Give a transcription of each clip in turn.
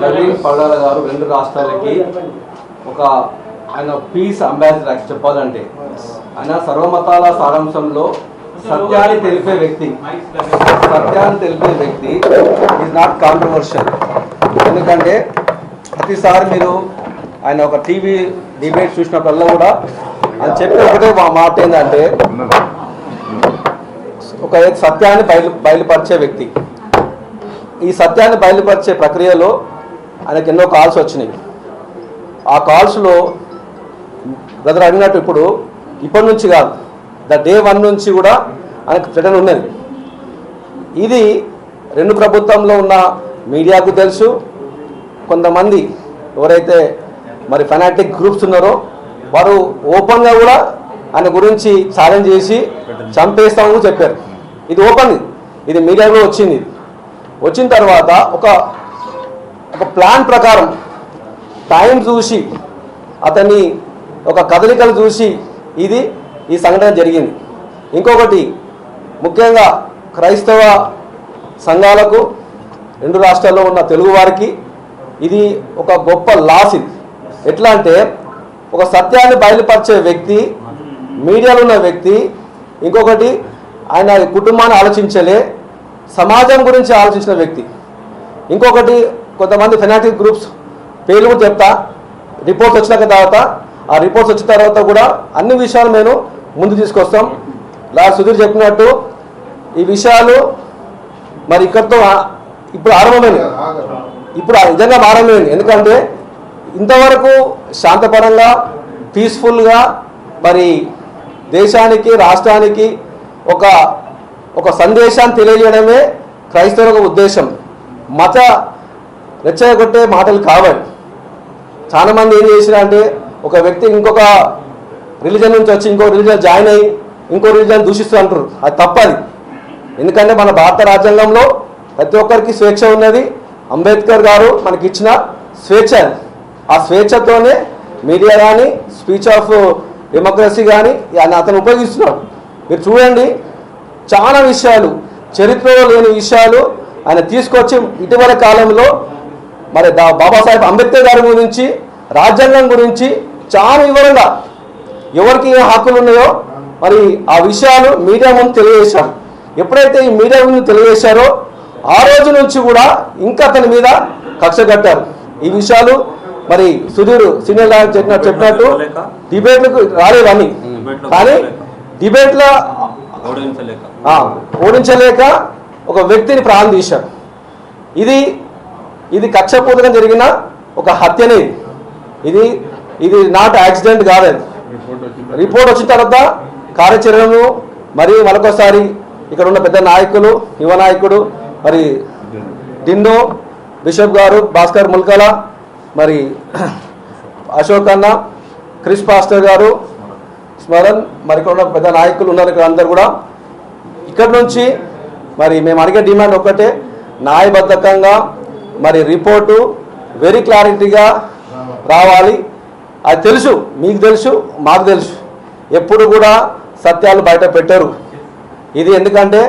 ప్రవీణ్ పగడాల గారు 2 రాష్ట్రాలకి ఒక ఆయన పీస్ అంబాసిడర్ చెప్పాలంటే ఆయన సర్వమతాల సారాంశంలో సత్యాన్ని తెలిపే వ్యక్తి ఈజ్ నాట్ కాంట్రవర్షియల్. ఎందుకంటే ప్రతిసారి మీరు ఆయన ఒక టీవీ డిబేట్ చూసినప్పుడల్లా కూడా ఆయన చెప్పే ఒకటే మాట ఏంటంటే ఒక సత్యాన్ని బయలుపరిచే వ్యక్తి. ఈ సత్యాన్ని బయలుపరిచే ప్రక్రియలో ఆయనకు ఎన్నో కాల్స్ వచ్చినాయి. ఆ కాల్స్లో బ్రదర్ అడిగినట్టు ఇప్పటి నుంచి కాదు, డే 1 నుంచి కూడా ఆయనకు థ్రెటన్ ఉన్నది. ఇది 2 ప్రభుత్వంలో ఉన్న మీడియాకు తెలుసు. కొంతమంది ఎవరైతే మరి ఫెనాటిక్ గ్రూప్స్ ఉన్నారో వారు ఓపెన్గా కూడా ఆయన గురించి ఛాలెంజ్ చేసి చంపేస్తామని చెప్పారు. ఇది ఓపెన్, ఇది మీడియాలో వచ్చింది. వచ్చిన తర్వాత ఒక ప్లాన్ ప్రకారం టైం చూసి అతన్ని ఒక కదలికలు చూసి ఈ సంఘటన జరిగింది. ఇంకొకటి ముఖ్యంగా క్రైస్తవ సంఘాలకు 2 రాష్ట్రాల్లో ఉన్న తెలుగు వారికి ఇది ఒక గొప్ప లాస్. ఇది ఎట్లా అంటే ఒక సత్యాన్ని బయలుపరిచే వ్యక్తి, మీడియాలో ఉన్న వ్యక్తి, ఇంకొకటి ఆయన కుటుంబాన్ని ఆలోచించలే, సమాజం గురించి ఆలోచించిన వ్యక్తి, ఇంకొకటి కొంతమంది ఫెనాటిక్ గ్రూప్స్ పేర్లు కూడా చెప్తా. రిపోర్ట్స్ వచ్చిన తర్వాత ఆ రిపోర్ట్స్ వచ్చిన తర్వాత కూడా అన్ని విషయాలు మేము ముందు తీసుకొస్తాం. సుధీర్ చెప్పినట్టు ఈ విషయాలు మరి ఇక్కడితో ఇప్పుడు ఆరంభమైంది, ఇప్పుడు నిజంగా ఆరంభమైంది. ఎందుకంటే ఇంతవరకు శాంతపరంగా పీస్ఫుల్గా మరి దేశానికి రాష్ట్రానికి ఒక సందేశాన్ని తెలియజేయడమే క్రైస్తవుల ఉద్దేశం. మత రెచ్చగొట్టే మాటలు కావాలి. చాలామంది ఏం చేసినారంటే ఒక వ్యక్తి ఇంకొక రిలీజన్ నుంచి వచ్చి ఇంకో రిలీజన్ జాయిన్ అయ్యి ఇంకో రిలీజన్ దూషిస్తూ అంటారు. అది తప్పది. ఎందుకంటే మన భారత రాజ్యాంగంలో ప్రతి ఒక్కరికి స్వేచ్ఛ ఉన్నది. అంబేద్కర్ గారు మనకి ఇచ్చిన స్వేచ్ఛ. ఆ స్వేచ్ఛతోనే మీడియా కానీ స్పీచ్ ఆఫ్ డెమోక్రసీ కానీ అతను ఉపయోగిస్తున్నాడు. మీరు చూడండి, చాలా విషయాలు చరిత్రలో లేని విషయాలు ఆయన తీసుకొచ్చి ఇటీవల కాలంలో మరి బాబాసాహెబ్ అంబేద్కర్ గారి గురించి, రాజ్యాంగం గురించి చాలా వివరంగా ఎవరికి ఏ హక్కులు ఉన్నాయో మరి ఆ విషయాలు మీడియా ముందు తెలియజేశారు. ఎప్పుడైతే ఈ మీడియా ముందు తెలియజేశారో ఆ రోజు నుంచి కూడా ఇంకా అతని మీద కక్ష కట్టారు. ఈ విషయాలు మరి సుధీర్ సీనియర్ చెప్పినట్టు డిబేట్లకు రాలేవని, కానీ డిబేట్లో ఓడించలేక ఒక వ్యక్తిని ప్రాణం తీశారు. ఇది కక్షపూర్వకంగా జరిగిన ఒక హత్యనే. ఇది నాట్ యాక్సిడెంట్ కాలేదు. రిపోర్ట్ వచ్చిన తర్వాత కార్యాచరణను మరియు మరొకసారి ఇక్కడ ఉన్న పెద్ద నాయకులు, యువ నాయకుడు మరి దిందో బిషప్ గారు, భాస్కర్ ముల్కల, మరి అశోక్ అన్న, క్రిస్ పాస్టర్ గారు, స్మరణ్, మరి ఇక్కడ ఉన్న పెద్ద నాయకులు ఉన్నారు. ఇక్కడ అందరు కూడా ఇక్కడ నుంచి మరి మేము అడిగే డిమాండ్ ఒక్కటే, న్యాయబద్ధకంగా మరి రిపోర్టు వెరీ క్లారిటీగా రావాలి. అది తెలుసు, మీకు తెలుసు, మాకు తెలుసు. ఎప్పుడు కూడా సత్యాలు బయట పెట్టరు. ఇది ఎందుకంటే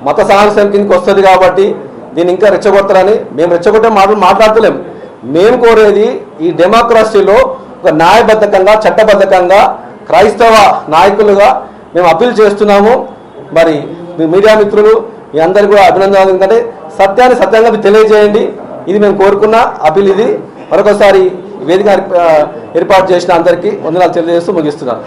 మత సాహసం కిందకి వస్తుంది కాబట్టి దీన్ని ఇంకా రెచ్చగొడతారని మేము రెచ్చగొట్టే మాట్లాడతలేము. మేము కోరేది ఈ డెమోక్రసీలో ఒక న్యాయబద్ధకంగా, చట్టబద్ధకంగా క్రైస్తవ నాయకులుగా మేము అప్పీల్ చేస్తున్నాము. మరి మీ మీడియా మిత్రులు మీ అందరికీ కూడా అభినందనలు. ఎందుకంటే సత్యాన్ని సత్యంగా తెలియజేయండి. ఇది మేము కోరుకున్న అప్పీల్. ఇది మరొకసారి వేదిక ఏర్పాటు చేసిన అందరికీ వందనాలు తెలియజేస్తూ ముగిస్తున్నాను.